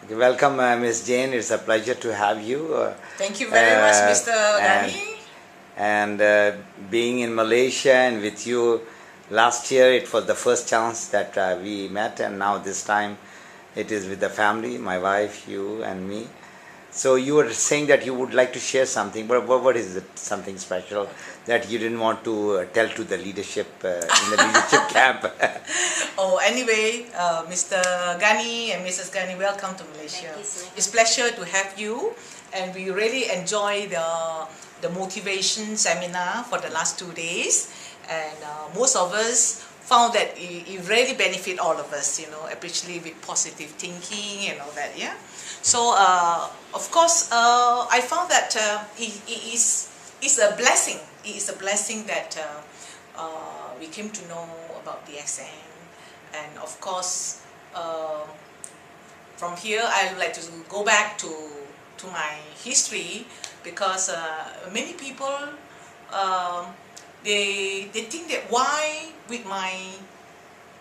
Okay, welcome, Ms. Jane. It's a pleasure to have you. Thank you very much, Mr. And, Ghani. being in Malaysia and with you last year, it was the first chance that we met, and now this time it is with the family, my wife, you, and me. So you were saying that you would like to share something, but what is it? Something special that you didn't want to tell to the leadership in the leadership camp? Anyway, Mr. Ghani and Mrs. Ghani, welcome to Malaysia. Thank you so much. It's a pleasure to have you, and we really enjoy the motivation seminar for the last 2 days, and most of us found that it really benefit all of us, especially with positive thinking and all that, yeah. So, of course, I found that it's a blessing. It is a blessing that we came to know about the XM. And of course, from here, I would like to go back to my history, because many people, they think that why with my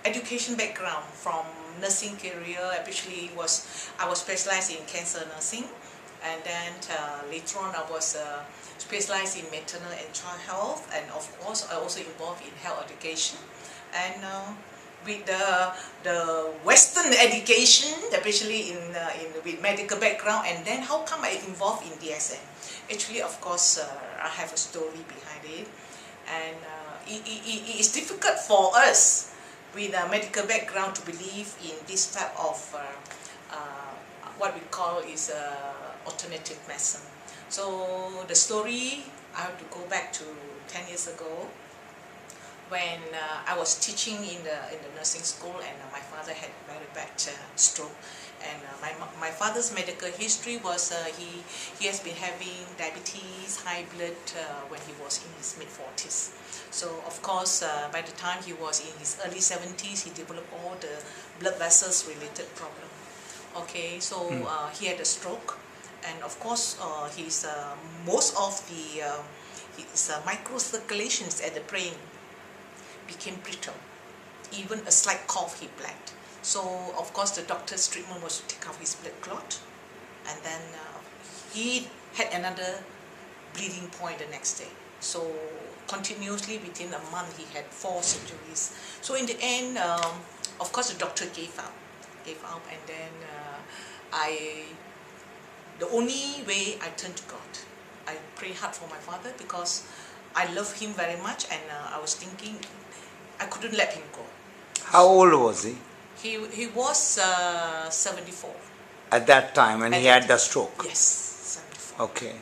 education background from nursing career, especially I was specialized in cancer nursing, and then later on I was specialized in maternal and child health, and of course I also involved in health education, and with the Western education, especially with medical background, and then how come I involved in DSM? Actually, of course, I have a story behind it, and it is difficult for us with a medical background to believe in this type of what we call is alternative medicine. So the story, I have to go back to 10 years ago, when I was teaching in the nursing school, and my father had a very bad stroke. And my father's medical history was he has been having diabetes, high blood when he was in his mid-40s. So of course, by the time he was in his early 70s, he developed all the blood vessels related problem. Okay, so he had a stroke, and of course, his most of the his microcirculations at the brain became brittle. Even a slight cough, he bled. So of course, the doctor's treatment was to take out his blood clot, and then he had another bleeding point the next day. So continuously within a month, he had 4 surgeries. So in the end, of course, the doctor gave up, and then the only way I turned to God. I prayed hard for my father, because I love him very much, and I was thinking I couldn't let him go. How old was he? He was 74. At that time when he had the stroke? Yes, 74. Okay.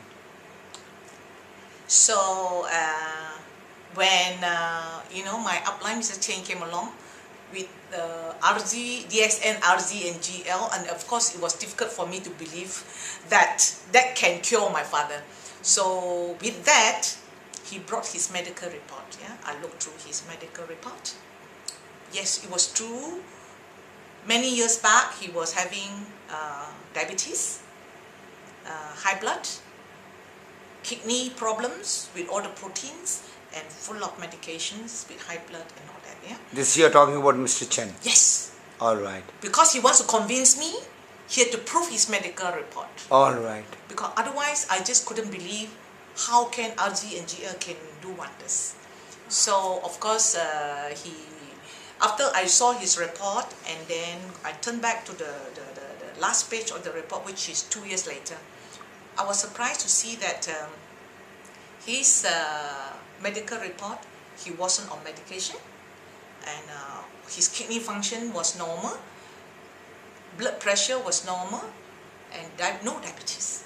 So when my upline Mr. Chen came along with RZ, DXN, RZ and GL, and of course it was difficult for me to believe that can cure my father. So with that, he brought his medical report. Yeah, I looked through his medical report. Yes, it was true. Many years back, he was having diabetes, high blood, kidney problems with all the proteins, and full of medications with high blood and all that. Yeah. This you're talking about Mr. Chen? Yes. All right. Because he wants to convince me, he had to prove his medical report. All right. Because otherwise, I just couldn't believe how can RG and GL can do wonders. So of course, after I saw his report, and then I turned back to the last page of the report, which is 2 years later, I was surprised to see that his medical report, he wasn't on medication, and his kidney function was normal, blood pressure was normal, and no diabetes.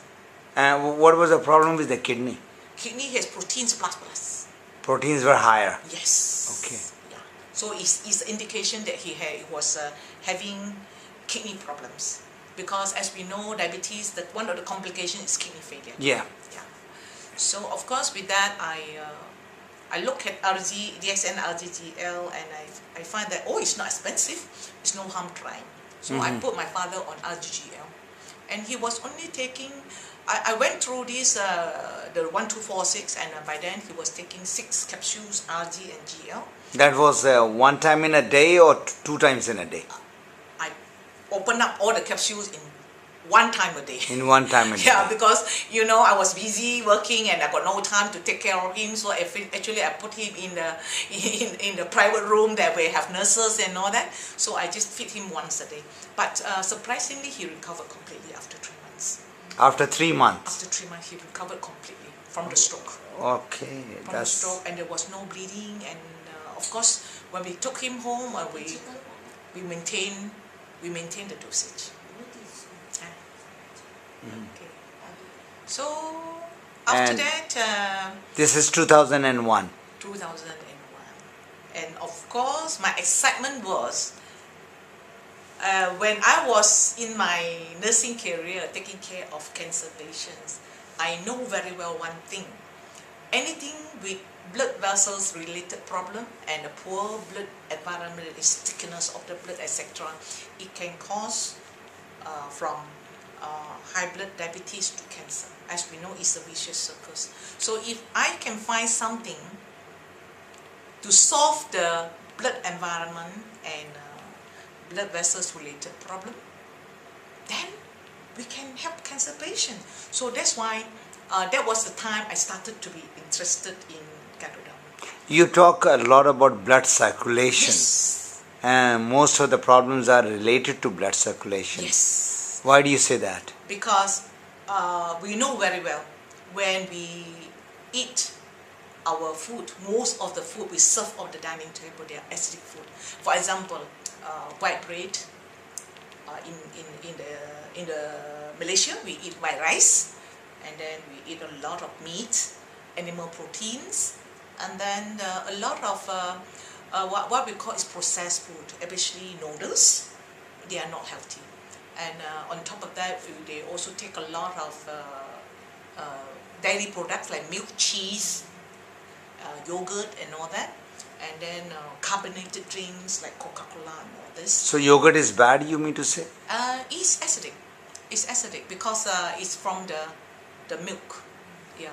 And what was the problem with the kidney? Kidney has proteins plus. Proteins were higher. Yes. Okay. Yeah. So it's indication that he was having kidney problems, because as we know, diabetes, that one of the complications is kidney failure. Yeah. Yeah. So of course, with that, I look at DXN, RGGL, and I find that it's not expensive. It's no harm trying. So I put my father on RGGL, and he was only taking. I went through this the 1246, and by then he was taking 6 capsules RG and GL. That was 1 time in a day or 2 times in a day? I opened up all the capsules in one time a day. In one time a day. Yeah, because I was busy working and I got no time to take care of him. So actually I put him in the in the private room that we have nurses and all that. So I just feed him once a day. But surprisingly, he recovered completely after 3 months. After 3 months. After 3 months, he recovered completely from the stroke. Okay, From the stroke, and there was no bleeding. And of course, when we took him home, we maintained the dosage. Okay. So after And that, this is 2001. 2001, and of course my excitement was when I was in my nursing career taking care of cancer patients. I know very well one thing: anything with blood vessels related problem and a poor blood environment, is thickness of the blood, etc., it can cause from high blood diabetes to cancer. As we know, it's a vicious circle. So if I can find something to solve the blood environment and blood vessels related problem, then we can help cancer patients. So that's why that was the time I started to be interested in Gadodam. You talk a lot about blood circulation. Yes. And most of the problems are related to blood circulation. Yes. Why do you say that? Because we know very well when we eat our food, most of the food we serve on the dining table, they are acidic food. For example, white bread. In the Malaysia, we eat white rice, and then we eat a lot of meat, animal proteins, and then a lot of what we call is processed food, especially noodles. They are not healthy. And on top of that, they also take a lot of dairy products like milk, cheese, yogurt and all that. And then carbonated drinks like Coca-Cola and all this. So yogurt is bad, you mean to say? It's acidic. It's acidic because it's from the milk. Yeah,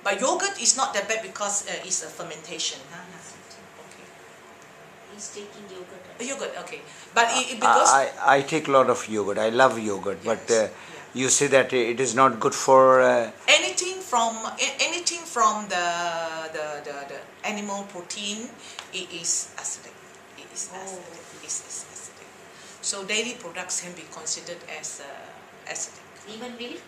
but yogurt is not that bad because it's a fermentation. He's taking yogurt. Yogurt, okay. But because I take a lot of yogurt. I love yogurt, Yes, but yeah. you say that it is not good for. anything from the animal protein, it is acidic. It is acidic. It is acidic. So dairy products can be considered as acidic. Even milk?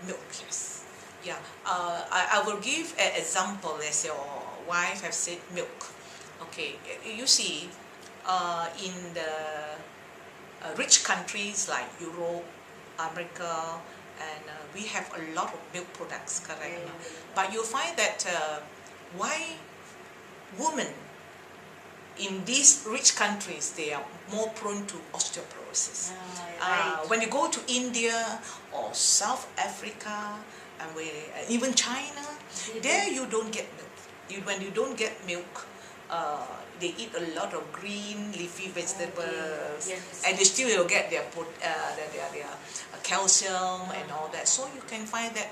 Milk, yes. Yeah. I will give an example as your wife have said milk. Okay, you see, in the rich countries like Europe, America, and we have a lot of milk products, correct? But you find that why women in these rich countries, they are more prone to osteoporosis. Right. When you go to India or South Africa, and even China, there you don't get milk. When you don't get milk, they eat a lot of green leafy vegetables, Yes. and they still will get their calcium and all that. So you can find that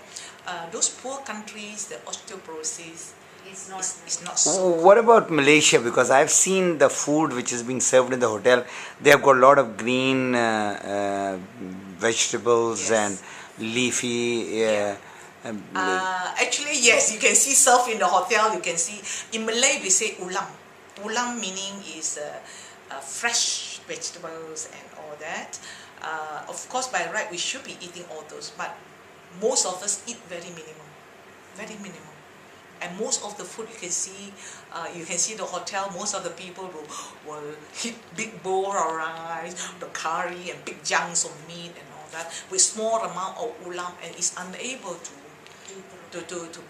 those poor countries, the osteoporosis is not so. What about Malaysia? Because I've seen the food which is being served in the hotel. They have got a lot of green vegetables Yes. and leafy. Actually, yes, you can see served in the hotel. You can see in Malay we say ulam. Ulam meaning is fresh vegetables and all that. Of course, by right we should be eating all those, but most of us eat very minimum. And most of the food you can see the hotel. Most of the people will eat big bowl of rice, the curry, and big chunks of meat and all that with small amount of ulam, and is unable to